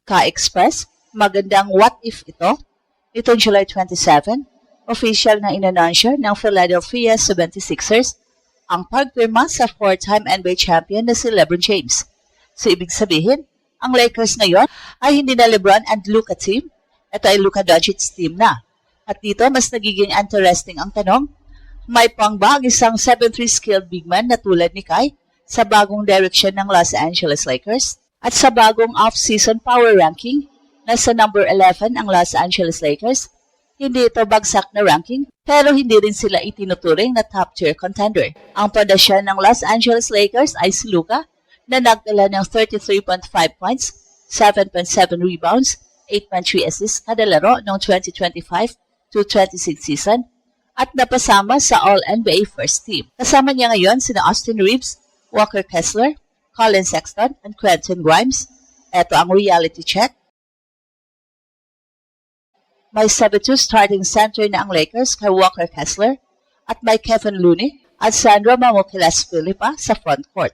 Ka-Express, magandang what if ito? Itong July 27, official na inanunsyo ng Philadelphia 76ers ang pagpirma sa four-time NBA champion na si LeBron James. So ibig sabihin, ang Lakers ngayon ay hindi na LeBron and Luka team, ito ay Luka Doncic team na. At dito mas nagiging interesting ang tanong, may pang ba ang isang 7'3 skilled big man na tulad ni Kai sa bagong direction ng Los Angeles Lakers? At sa bagong off-season power ranking, nasa number 11 ang Los Angeles Lakers. Hindi ito bagsak na ranking, pero hindi rin sila itinuturing na top-tier contender. Ang pundasyon ng Los Angeles Lakers ay si Luka, na nagdala ng 33.5 points, 7.7 rebounds, 8.3 assists kada laro noong 2025-26 season, at napasama sa All-NBA First Team. Kasama niya ngayon sina Austin Reeves, Walker Kessler, Colin Sexton, and Quentin Grimes. Ito ang reality check. May 7-2 starting center na ang Lakers kay Walker Kessler at may Kevin Looney at Sandro Mamukelashvili pa sa front court.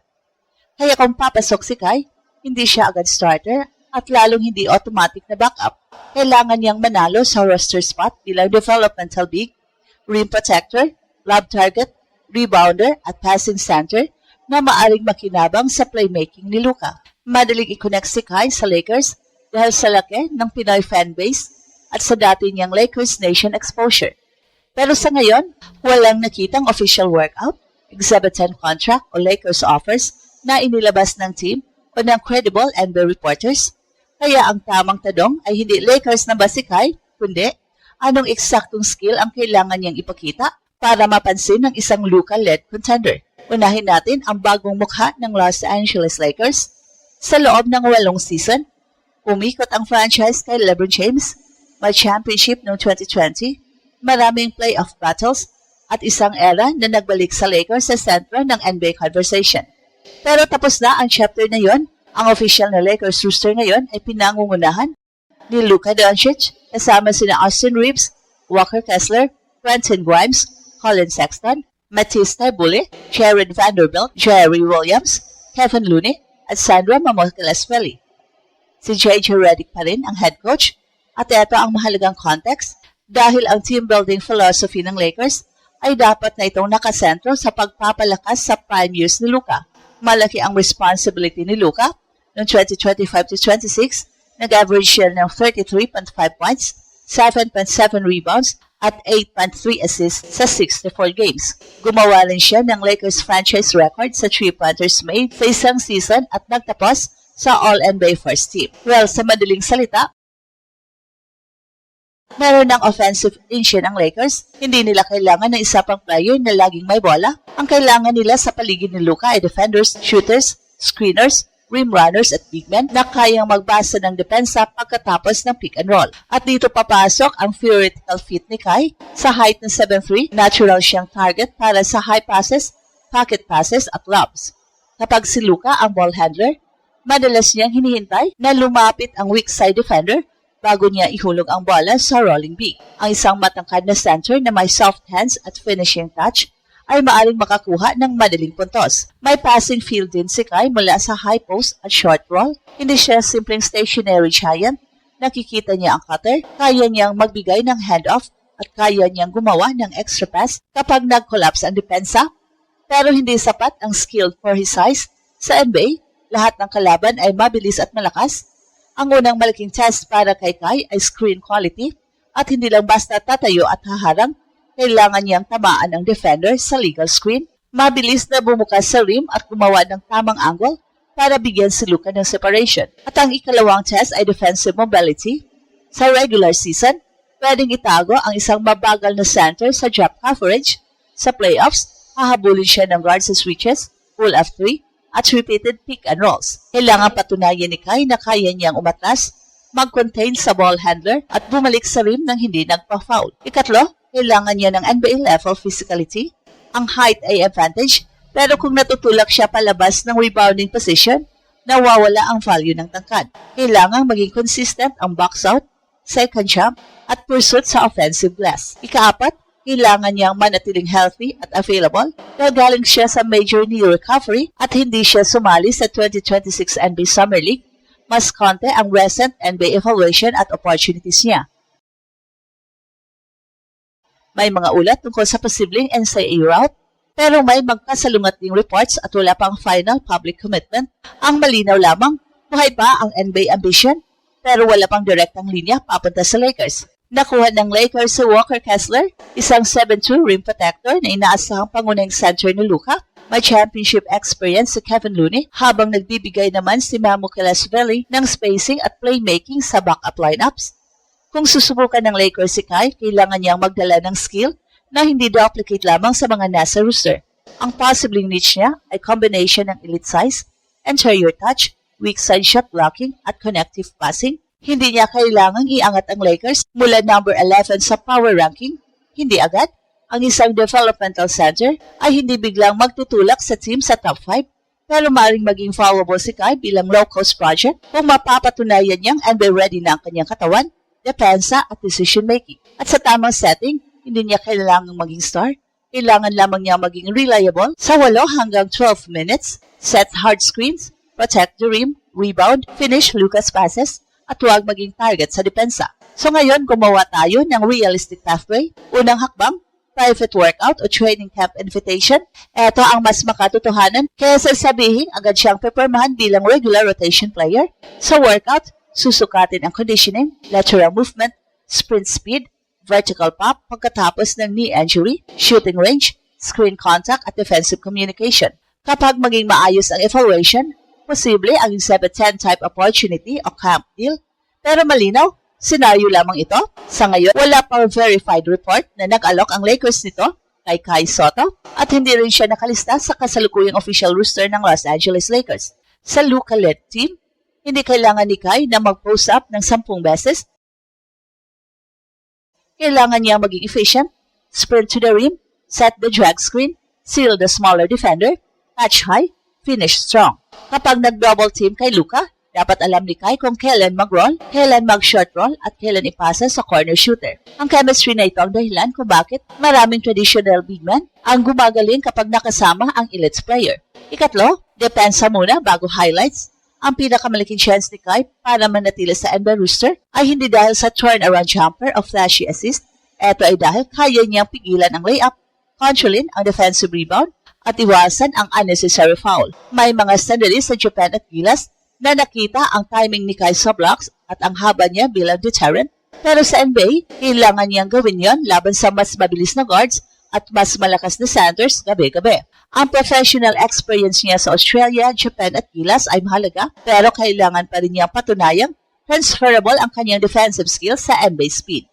Kaya kung papasok si Kai, hindi siya agad starter at lalong hindi automatic na backup. Kailangan niyang manalo sa roster spot bilang developmental big, rim protector, lob target, rebounder at passing center na maaring makinabang sa playmaking ni Luka. Madaling i-connect si Kai sa Lakers dahil sa laki ng Pinoy fanbase at sa dati niyang Lakers Nation exposure. Pero sa ngayon, walang nakitang official workout, exhibition contract o Lakers offers na inilabas ng team o ng credible NBA reporters. Kaya ang tamang tanong ay hindi Lakers na ba si Kai, kundi anong eksaktong skill ang kailangan niyang ipakita para mapansin ng isang Luka-led contender. Unahin natin ang bagong mukha ng Los Angeles Lakers. Sa loob ng 8 season, umikot ang franchise kay LeBron James, may championship noong 2020, maraming playoff battles, at isang era na nagbalik sa Lakers sa sentro ng NBA conversation. Pero tapos na ang chapter na yon, ang official na Lakers roster ngayon ay pinangungunahan ni Luka Doncic kasama sina Austin Reeves, Walker Kessler, Quentin Grimes, Colin Sexton, Matisse Thybulle, Jared Vanderbilt, Jerry Williams, Kevin Looney, at Sandro Mamukelashvili. Si J.J. Redick pa rin ang head coach at ito ang mahalagang context dahil ang team building philosophy ng Lakers ay dapat na itong nakasentro sa pagpapalakas sa prime years ni Luka. Malaki ang responsibility ni Luka noong 2025-26, nag-average siya ng 33.5 points, 7.7 rebounds, at 8.3 assists sa 64 games. Gumawa rin siya ng Lakers franchise record sa 3-pointers made sa isang season at nagtapos sa All-NBA First Team. Well, sa madaling salita, meron ng offensive engine ang Lakers. Hindi nila kailangan ng isa pang player na laging may bola. Ang kailangan nila sa paligid ni Luka ay defenders, shooters, screeners, rim runners at big men na kayang magbasa ng depensa pagkatapos ng pick and roll. At dito papasok ang theoretical fit ni Kai. Sa height ng 7'3", natural siyang target para sa high passes, pocket passes at lobs. Kapag si Luka ang ball handler, madalas niyang hinihintay na lumapit ang weak side defender bago niya ihulog ang bola sa rolling big. Ang isang matangkad na center na may soft hands at finishing touch ay maaring makakuha ng madaling puntos. May passing field din si Kai mula sa high post at short roll. Hindi siya simpleng stationary giant. Nakikita niya ang cutter, kaya niyang magbigay ng handoff at kaya niyang gumawa ng extra pass kapag nag-collapse ang depensa. Pero hindi sapat ang skill for his size. Sa NBA, lahat ng kalaban ay mabilis at malakas. Ang unang malaking test para kay Kai ay screen quality at hindi lang basta tatayo at haharang. Kailangan niyang tamaan ang defender sa legal screen, mabilis na bumukas sa rim at gumawa ng tamang angle para bigyan si Luka ng separation. At ang ikalawang test ay defensive mobility. Sa regular season, pwedeng itago ang isang mabagal na center sa drop coverage. Sa playoffs, hahabulin siya ng guard sa switches, pull-up 3, at repeated pick and rolls. Kailangan patunayan ni Kai na kaya niyang umatras, mag-contain sa ball handler at bumalik sa rim nang hindi nagpa-foul. Ikatlo, kailangan niya ng NBA level physicality. Ang height ay advantage, pero kung natutulak siya palabas ng rebounding position, nawawala ang value ng tangkad. Kailangan maging consistent ang box out, second jump, at pursuit sa offensive glass. Ikaapat, kailangan niyang manatiling healthy at available dahil galing siya sa major knee recovery at hindi siya sumali sa 2026 NBA Summer League mas konti ang recent NBA evaluation at opportunities niya. May mga ulat tungkol sa posibleng NCAA route, pero may magkasalungat ding reports at wala pang final public commitment. Ang malinaw lamang, buhay pa ang NBA ambition, pero wala pang direktang linya papunta sa Lakers. Nakuha ng Lakers si Walker Kessler, isang 7'2" rim protector na inaasahang pangunahing center ni Luka. May championship experience si Kevin Looney, habang nagbibigay naman si Mamu Kelashvili ng spacing at playmaking sa backup lineups. Kung susubukan ng Lakers si Kai, kailangan niyang magdala ng skill na hindi duplicate lamang sa mga nasa roster. Ang possibling niche niya ay combination ng elite size, interior touch, weak side shot blocking at connective passing. Hindi niya kailangang iangat ang Lakers mula number 11 sa power ranking. Hindi agad. Ang isang developmental center ay hindi biglang magtutulak sa team sa top 5, pero maaaring maging valuable si Kai bilang low-cost project kung mapapatunayan niyang NBA ready na ang kanyang katawan, depensa at decision-making. At sa tamang setting, hindi niya kailangang maging star. Kailangan lamang niya maging reliable sa 8 hanggang 12 minutes, set hard screens, protect the rim, rebound, finish Lucas passes, at huwag maging target sa depensa. So ngayon, gumawa tayo ng realistic pathway. Unang hakbang, private workout o training camp invitation. Ito ang mas makatotohanan kaysa sabihin agad siyang peppermahan bilang regular rotation player. Sa workout, susukatin ang conditioning, lateral movement, sprint speed, vertical pop pagkatapos ng knee injury, shooting range, screen contact at defensive communication. Kapag maging maayos ang evaluation, posible ang 7-10 type opportunity o camp deal. Pero malinaw, senaryo lamang ito. Sa ngayon, wala pang verified report na nag-alok ang Lakers nito kay Kai Sotto at hindi rin siya nakalista sa kasalukuyang official roster ng Los Angeles Lakers. Sa Luka-led team, hindi kailangan ni Kai na mag-post up ng 10 beses. Kailangan niya maging efficient, sprint to the rim, set the drag screen, seal the smaller defender, catch high, finish strong. Kapag nag-double team kay Luka, dapat alam ni Kai kung kailan mag-roll, kailan mag-short roll, at kailan ipasa sa corner shooter. Ang chemistry na ito ang dahilan kung bakit maraming traditional big men ang gumagaling kapag nakasama ang elite player. Ikatlo, depensa muna bago highlights. Ang pinakamalaking chance ni Kai para manatili sa NBA roster ay hindi dahil sa turnaround jumper o flashy assist. Ito ay dahil kaya niyang pigilan ang layup, controlin ang defensive rebound, at iwasan ang unnecessary foul. May mga sandali sa Japan at Gilas na nakita ang timing ni Kai sa blocks at ang haba niya bilang deterrent. Pero sa NBA, kailangan niyang gawin yon laban sa mas mabilis na guards at mas malakas na centers gabi-gabi. Ang professional experience niya sa Australia, Japan at Gilas ay mahalaga, pero kailangan pa rin niyang patunayang transferable ang kanyang defensive skills sa NBA speed.